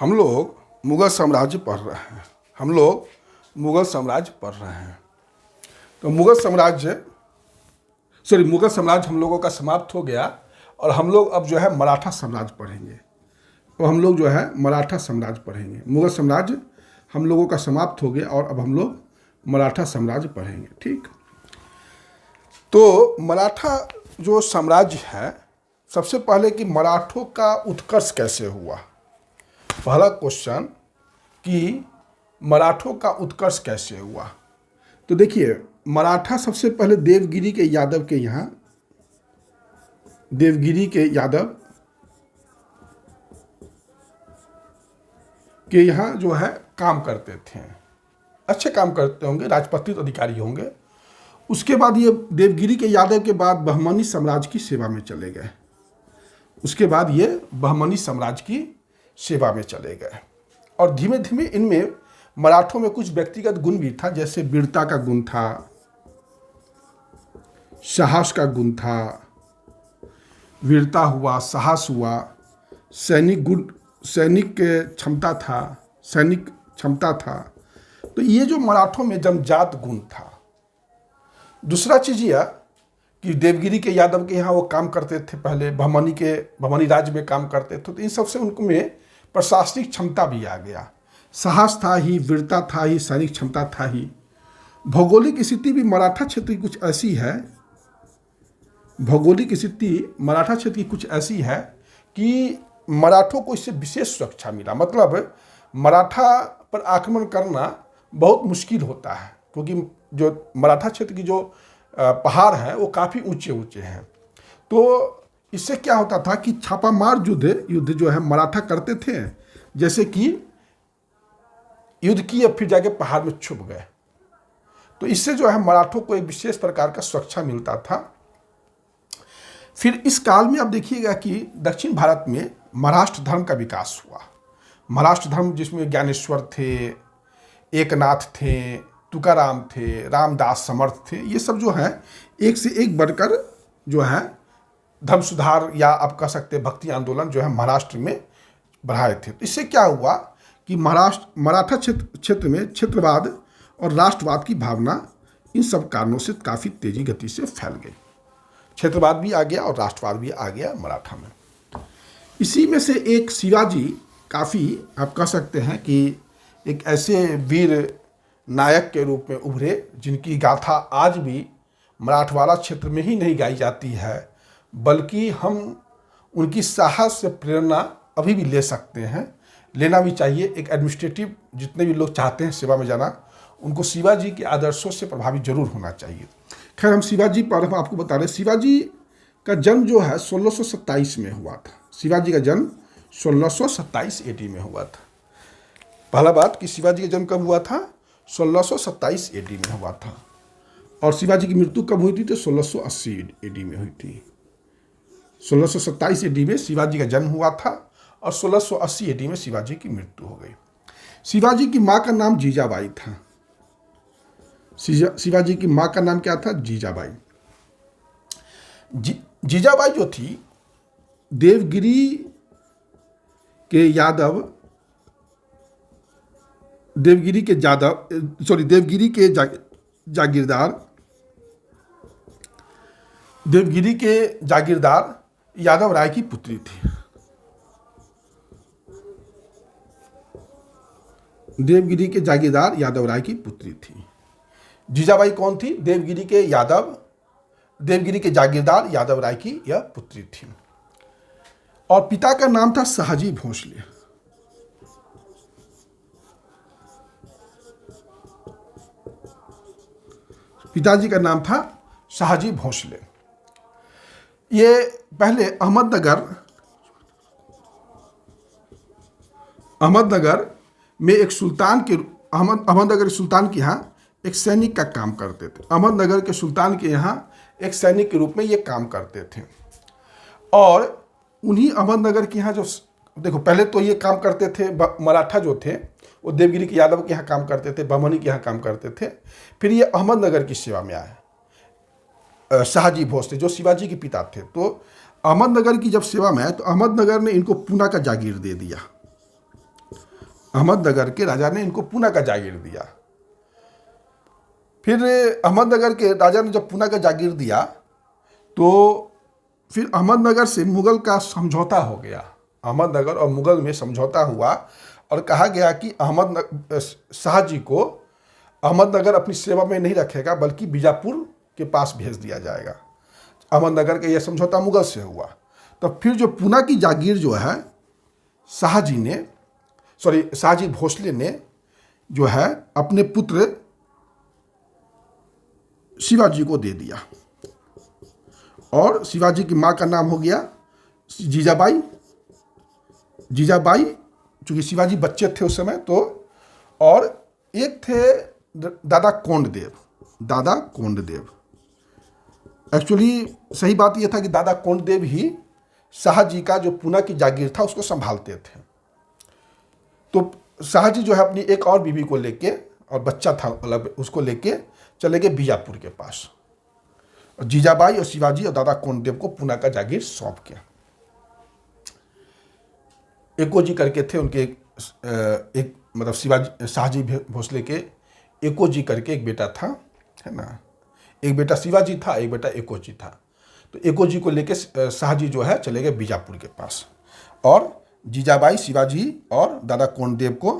हम लोग मुगल साम्राज्य पढ़ रहे हैं। हम लोग मुगल साम्राज्य पढ़ रहे हैं। तो मुगल साम्राज्य हम लोगों का समाप्त हो गया और हम लोग अब जो है मराठा साम्राज्य पढ़ेंगे। तो हम लोग जो है मराठा साम्राज्य पढ़ेंगे। मुगल साम्राज्य हम लोगों का समाप्त हो गया और अब हम लोग मराठा साम्राज्य पढ़ेंगे। ठीक। तो मराठा जो साम्राज्य है, सबसे पहले कि मराठों का उत्कर्ष कैसे हुआ। पहला क्वेश्चन कि मराठों का उत्कर्ष कैसे हुआ। तो देखिए, मराठा सबसे पहले देवगिरी के यादव के यहाँ, देवगिरी के यादव के यहाँ जो है काम करते थे। अच्छे काम करते होंगे, राजपत्रित अधिकारी होंगे। उसके बाद ये देवगिरी के यादव के बाद बहमनी साम्राज्य की सेवा में चले गए। उसके बाद ये बहमनी साम्राज्य की सेवा में चले गए और धीमे धीमे इनमें मराठों में कुछ व्यक्तिगत गुण भी था, जैसे वीरता का गुण था, साहस का गुण था। वीरता हुआ, साहस हुआ, सैनिक गुण, सैनिक के क्षमता था, सैनिक क्षमता था। तो ये जो मराठों में जन्मजात गुण था। दूसरा चीज यह कि देवगिरी के यादव के यहाँ वो काम करते थे, पहले बहमनी राज्य में काम करते थे। तो इन सबसे उनमें प्रशासनिक क्षमता भी आ गया। साहस था ही, वीरता था ही, सैनिक क्षमता था ही। भौगोलिक स्थिति भी मराठा क्षेत्र की कुछ ऐसी है, भौगोलिक स्थिति मराठा क्षेत्र की कुछ ऐसी है कि मराठों को इससे विशेष सुरक्षा मिला। मतलब मराठा पर आक्रमण करना बहुत मुश्किल होता है, क्योंकि जो मराठा क्षेत्र की जो पहाड़ हैं वो काफ़ी ऊंचे ऊंचे हैं। तो इससे क्या होता था कि छापामार युद्ध जो है मराठा करते थे। जैसे कि युद्ध किए फिर जाके पहाड़ में छुप गए। तो इससे जो है मराठों को एक विशेष प्रकार का सुरक्षा मिलता था। फिर इस काल में आप देखिएगा कि दक्षिण भारत में महाराष्ट्र धर्म का विकास हुआ। महाराष्ट्र धर्म जिसमें ज्ञानेश्वर थे, एकनाथ थे, तुकाराम थे, रामदास समर्थ थे, ये सब जो है एक से एक बढ़कर जो है धर्म सुधार या आप कह सकते हैं भक्ति आंदोलन जो है महाराष्ट्र में बढ़ाए थे। तो इससे क्या हुआ कि मराठा क्षेत्र में क्षेत्रवाद और राष्ट्रवाद की भावना इन सब कारणों से काफ़ी तेजी गति से फैल गई। क्षेत्रवाद भी आ गया और राष्ट्रवाद भी आ गया मराठा में। इसी में से एक शिवाजी काफ़ी आप कह सकते हैं कि एक ऐसे वीर नायक के रूप में उभरे जिनकी गाथा आज भी मराठवाड़ा क्षेत्र में ही नहीं गाई जाती है, बल्कि हम उनकी साहस से प्रेरणा अभी भी ले सकते हैं, लेना भी चाहिए। एक एडमिनिस्ट्रेटिव जितने भी लोग चाहते हैं सेवा में जाना, उनको शिवाजी के आदर्शों से प्रभावित जरूर होना चाहिए। खैर, हम शिवाजी पर हम आपको बता रहे हैं, शिवाजी का जन्म जो है 1627 में हुआ था। शिवाजी का जन्म 1627 AD में हुआ था। पहला बात कि शिवाजी का जन्म कब हुआ था, 1627 AD में हुआ था। और शिवाजी की मृत्यु कब हुई थी, तो 1680 AD में हुई थी। 1627 AD में शिवाजी का जन्म हुआ था और 1680 AD में शिवाजी की मृत्यु हो गई। शिवाजी की माँ का नाम जीजाबाई था। शिवाजी की माँ का नाम क्या था, जीजाबाई। जीजाबाई जो थी देवगिरी के जागीरदार यादव राय की पुत्री थी। देवगिरी के जागीरदार यादव राय की पुत्री थी। जीजाबाई कौन थी, देवगिरी के जागीरदार यादव राय की यह पुत्री थी। और पिता का नाम था शाहजी भोसले। पिताजी का नाम था शाहजी भोसले। ये पहले अहमदनगर में एक सुल्तान के यहाँ एक सैनिक का काम करते थे। अहमदनगर के सुल्तान के यहाँ एक सैनिक के रूप में ये काम करते थे। और उन्हीं अहमदनगर के यहाँ जो देखो, पहले तो ये काम करते थे, मराठा जो थे वो देवगिरी के यादव के यहाँ काम करते थे, बहमनी के यहाँ काम करते थे। फिर ये अहमदनगर की सेवा में आए शाहजी भोसले, जो शिवाजी के पिता थे। तो अहमदनगर की जब सेवा में आए तो अहमदनगर ने इनको पूना का जागीर दे दिया। अहमदनगर के राजा ने इनको पूना का जागीर दिया। फिर अहमदनगर के राजा ने जब पूना का जागीर दिया तो फिर अहमदनगर से मुगल का समझौता हो गया। अहमदनगर और मुगल में समझौता हुआ और कहा गया कि शाह जी को अहमदनगर अपनी सेवा में नहीं रखेगा बल्कि बीजापुर के पास भेज दिया जाएगा। अहमदनगर का यह समझौता मुगल से हुआ। तो फिर जो पूना की जागीर जो है शाहजी भोसले ने जो है अपने पुत्र शिवाजी को दे दिया। और शिवाजी की माँ का नाम हो गया जीजाबाई। चूंकि शिवाजी बच्चे थे उस समय तो, और एक थे दादा कोंडदेव। एक्चुअली सही बात यह था कि दादा कोंडदेव ही शाहजी का जो पूना की जागीर था उसको संभालते थे। तो शाहजी जो है अपनी एक और बीवी को लेके, और बच्चा था मतलब, उसको लेके चले गए बीजापुर के पास। और जीजाबाई और शिवाजी और दादा कोंडदेव को पूना का जागीर सौंप किया। एको जी करके थे उनके एक मतलब शाहजी भोसले के एको जी करके एक बेटा था, है ना। एक बेटा शिवाजी था, एक बेटा एको जी था। तो एको जी को लेके शाहजी जो है चले गए बीजापुर के पास, और जीजाबाई, शिवाजी और दादा कोंडदेव को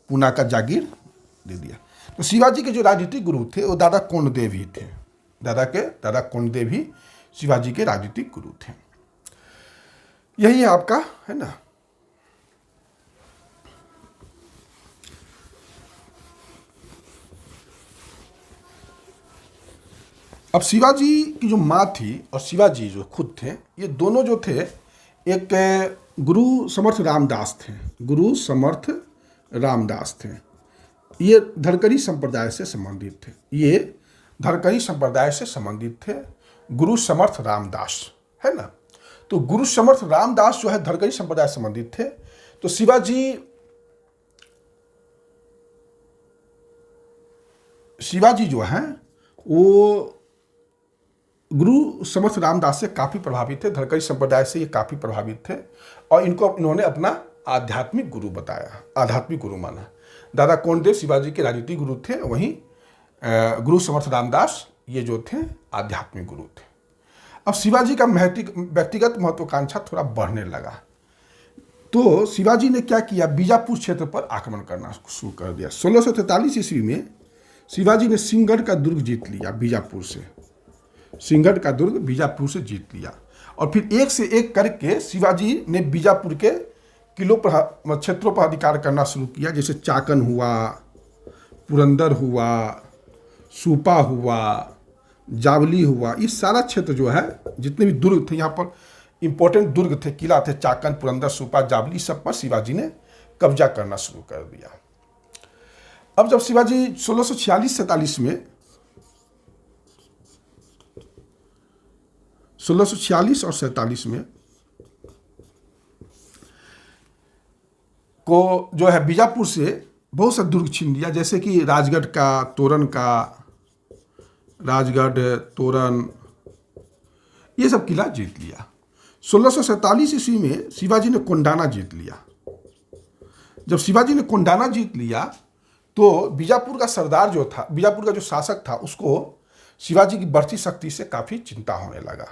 पूना का जागीर दे दिया। तो शिवाजी के जो राजनीतिक गुरु थे वो दादा कोंडदेव ही थे। दादा कोंडदेव ही शिवाजी के राजनीतिक गुरु थे। यही है आपका, है ना। अब शिवाजी की जो माँ थी और शिवाजी जो खुद थे, ये दोनों जो थे एक गुरु समर्थ रामदास थे। ये धरकरी संप्रदाय से संबंधित थे। गुरु समर्थ रामदास, है ना। तो गुरु समर्थ रामदास जो है धरकरी संप्रदाय से संबंधित थे। तो शिवाजी जो हैं वो गुरु समर्थ रामदास से काफ़ी प्रभावित थे, धरकरी संप्रदाय से ये काफ़ी प्रभावित थे, और इन्होंने अपना आध्यात्मिक गुरु माना। दादा कोंडदेव शिवाजी के राजनीतिक गुरु थे, वहीं गुरु समर्थ रामदास ये जो थे आध्यात्मिक गुरु थे। अब शिवाजी का व्यक्तिगत महत्वाकांक्षा थोड़ा बढ़ने लगा, तो शिवाजी ने क्या किया, बीजापुर क्षेत्र पर आक्रमण करना शुरू कर दिया। 1643 ईस्वी में शिवाजी ने सिंहगढ़ का दुर्ग जीत लिया। बीजापुर से जीत लिया, और फिर एक से एक करके शिवाजी ने बीजापुर के क्षेत्रों पर अधिकार करना शुरू किया। जैसे चाकन हुआ, पुरंदर हुआ, सूपा हुआ, जावली हुआ। ये सारा क्षेत्र जो है, जितने भी दुर्ग थे यहाँ पर, इंपॉर्टेंट दुर्ग थे, किला थे, चाकन, पुरंदर, सूपा, जावली, सब पर शिवाजी ने कब्जा करना शुरू कर दिया। अब जब शिवाजी 1646 में 1646 और 47 में को जो है बीजापुर से बहुत सा दुर्ग छीन लिया, जैसे कि राजगढ़, तोरण, ये सब किला जीत लिया। 1647 ईस्वी में शिवाजी ने कोंडाना जीत लिया। जब शिवाजी ने कोंडाना जीत लिया तो बीजापुर का सरदार जो था, बीजापुर का जो शासक था, उसको शिवाजी की बढ़ती शक्ति से काफ़ी चिंता होने लगा।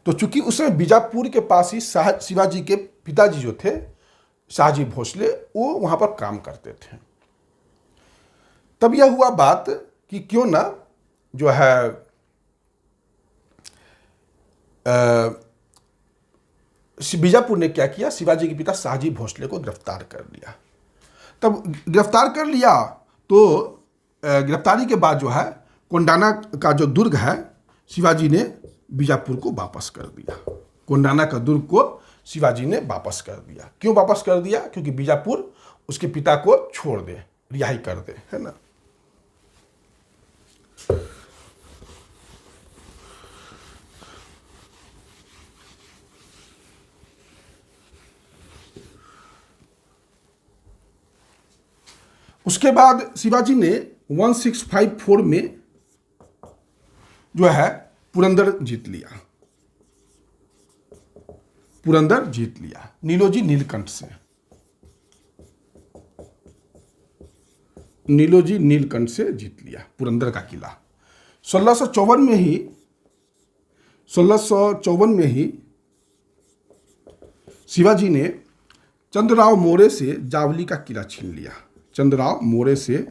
तो चूंकि उस समय बीजापुर के पास ही शिवाजी के पिताजी जो थे शाहजी भोसले, वो वहाँ पर काम करते थे। तब यह हुआ बात कि क्यों ना जो है बीजापुर ने क्या किया, शिवाजी के पिता शाहजी भोसले को गिरफ्तार कर लिया। तब गिरफ्तार कर लिया तो गिरफ्तारी के बाद जो है कोंडाना का जो दुर्ग है, शिवाजी ने बीजापुर को वापस कर दिया। कोंडाना का दुर्ग को शिवाजी ने वापस कर दिया। क्यों वापस कर दिया? क्योंकि बीजापुर उसके पिता को छोड़ दे, रिहाई कर दे, है ना। उसके बाद शिवाजी ने 1654 में जो है पुरंदर जीत लिया नीलोजी नीलकंठ से। नीलोजी नीलकंठ से जीत लिया पुरंदर का किला। 1654 में ही शिवाजी ने चंद्रराव मौर्य से जावली का किला छीन लिया। चंद्रराव मौर्य से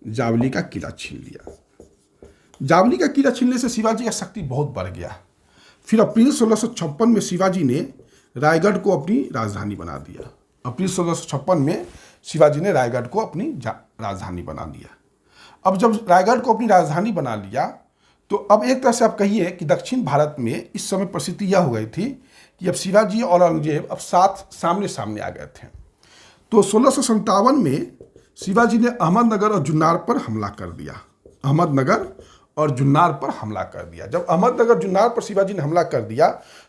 जावली का किला छीन लिया। जावली का किला छीनने से शिवाजी का शक्ति बहुत बढ़ गया। फिर अप्रैल 1656 में शिवाजी ने रायगढ़ को अपनी राजधानी बना दिया। अप्रैल 1656 में शिवाजी ने रायगढ़ को अपनी राजधानी बना लिया। अब जब रायगढ़ को अपनी राजधानी बना लिया तो अब एक तरह से आप कहिए कि दक्षिण भारत में इस समय परिस्थिति यह हो गई थी कि अब शिवाजी और औरंगजेब अब साथ सामने सामने आ गए थे। तो 1657 में शिवाजी ने अहमदनगर और जुन्नार पर हमला कर दिया। अहमदनगर और जुन्नार पर हमला कर दिया। जब अहमदनगर जुन्नार पर शिवाजी ने हमला कर दिया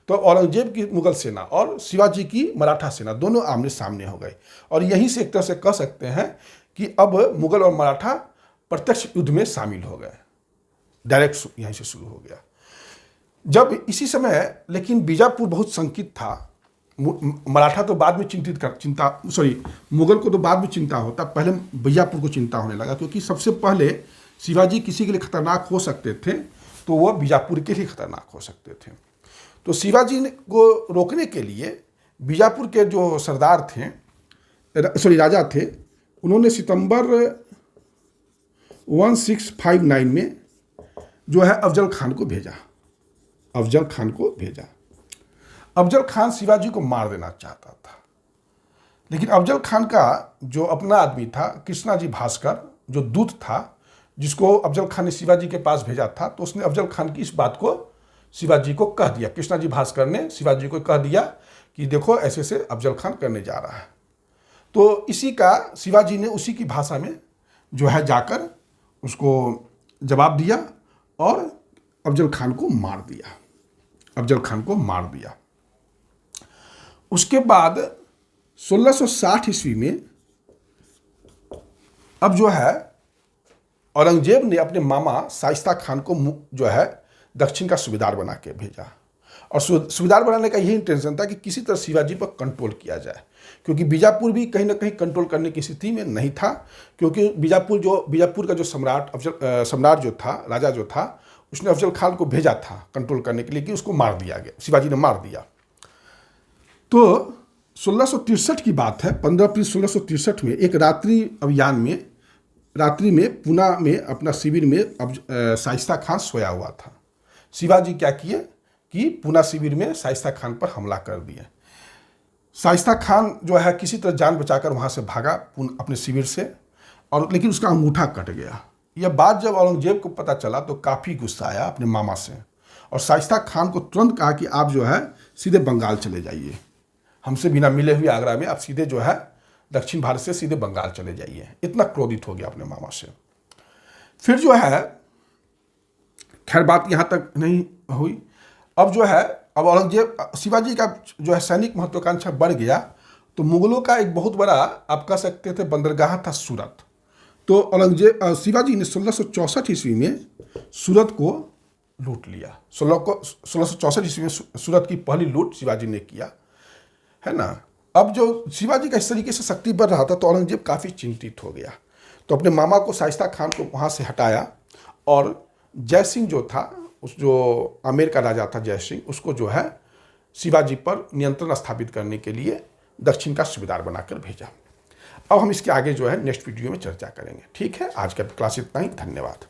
तो औरंगजेब की मुगल सेना और शिवाजी की मराठा सेना दोनों आमने सामने हो गए। और यहीं से एक तरह से कह सकते हैं कि अब मुगल और मराठा प्रत्यक्ष युद्ध में शामिल हो गए। डायरेक्ट यहीं से शुरू हो गया। जब इसी समय लेकिन बीजापुर बहुत शंकित था। मराठा तो बाद में मुगल को तो बाद में चिंता होता, पहले बीजापुर को चिंता होने लगा, क्योंकि सबसे पहले शिवाजी किसी के लिए खतरनाक हो सकते थे तो वह बीजापुर के लिए खतरनाक हो सकते थे। तो शिवाजी को रोकने के लिए बीजापुर के जो सरदार थे, राजा थे, उन्होंने सितंबर 1659 में जो है अफजल खान को भेजा। अफजल खान को भेजा। अफजल खान शिवाजी को मार देना चाहता था, लेकिन अफजल खान का जो अपना आदमी था कृष्णाजी भास्कर, जो दूत था जिसको अफजल खान ने शिवाजी के पास भेजा था, तो उसने अफजल खान की इस बात को शिवाजी को कह दिया। कृष्णाजी भास्कर ने शिवाजी को कह दिया कि देखो ऐसे से अफजल खान करने जा रहा है। तो इसी का शिवाजी ने उसी की भाषा में जो है जाकर उसको जवाब दिया और अफजल खान को मार दिया। अफजल खान को मार दिया। उसके बाद 1660 ईस्वी में अब जो है औरंगजेब ने अपने मामा शाइस्ता खान को जो है दक्षिण का सूबेदार बना के भेजा। और सूबेदार बनाने का यही इंटेंशन था कि किसी तरह शिवाजी पर कंट्रोल किया जाए, क्योंकि बीजापुर भी कहीं ना कहीं कंट्रोल करने की स्थिति में नहीं था, क्योंकि बीजापुर का जो सम्राट जो था, राजा जो था, उसने अफजल खान को भेजा था कंट्रोल करने के लिए कि उसको मार दिया गया, शिवाजी ने मार दिया। तो 1663 की बात है, 15 अप्रैल 1663 में एक रात्रि में पुणे में अपना शिविर में अब शाइस्ता खान सोया हुआ था। शिवाजी क्या किए कि पुणे शिविर में शाइस्ता खान पर हमला कर दिए। शाइस्ता खान जो है किसी तरह जान बचाकर वहाँ से भागा अपने शिविर से, और लेकिन उसका अंगूठा कट गया। यह बात जब औरंगजेब को पता चला तो काफ़ी गुस्सा आया अपने मामा से, और शाइस्ता खान को तुरंत कहा कि आप जो है सीधे बंगाल चले जाइए, हमसे बिना मिले हुए आगरा में आप सीधे जो है दक्षिण भारत से सीधे बंगाल चले जाइए। इतना क्रोधित हो गया अपने मामा से। फिर जो है खैर बात यहाँ तक नहीं हुई। अब जो है अब औरंगजेब शिवाजी का जो है सैनिक महत्वाकांक्षा बढ़ गया, तो मुगलों का एक बहुत बड़ा आप कह सकते थे बंदरगाह था सूरत। तो शिवाजी ने 1664 ईस्वी में सूरत को लूट लिया। 1664 ईस्वी में सूरत की पहली लूट शिवाजी ने किया, है ना। अब जो शिवाजी का इस तरीके से शक्ति बढ़ रहा था तो औरंगजेब काफ़ी चिंतित हो गया, तो अपने मामा को शाइस्ता खान को वहाँ से हटाया, और जय सिंह जो था, उस जो आमेर का राजा था जय सिंह, उसको जो है शिवाजी पर नियंत्रण स्थापित करने के लिए दक्षिण का सूबेदार बनाकर भेजा। अब हम इसके आगे जो है नेक्स्ट वीडियो में चर्चा करेंगे। ठीक है, आज का क्लास इतना ही। धन्यवाद।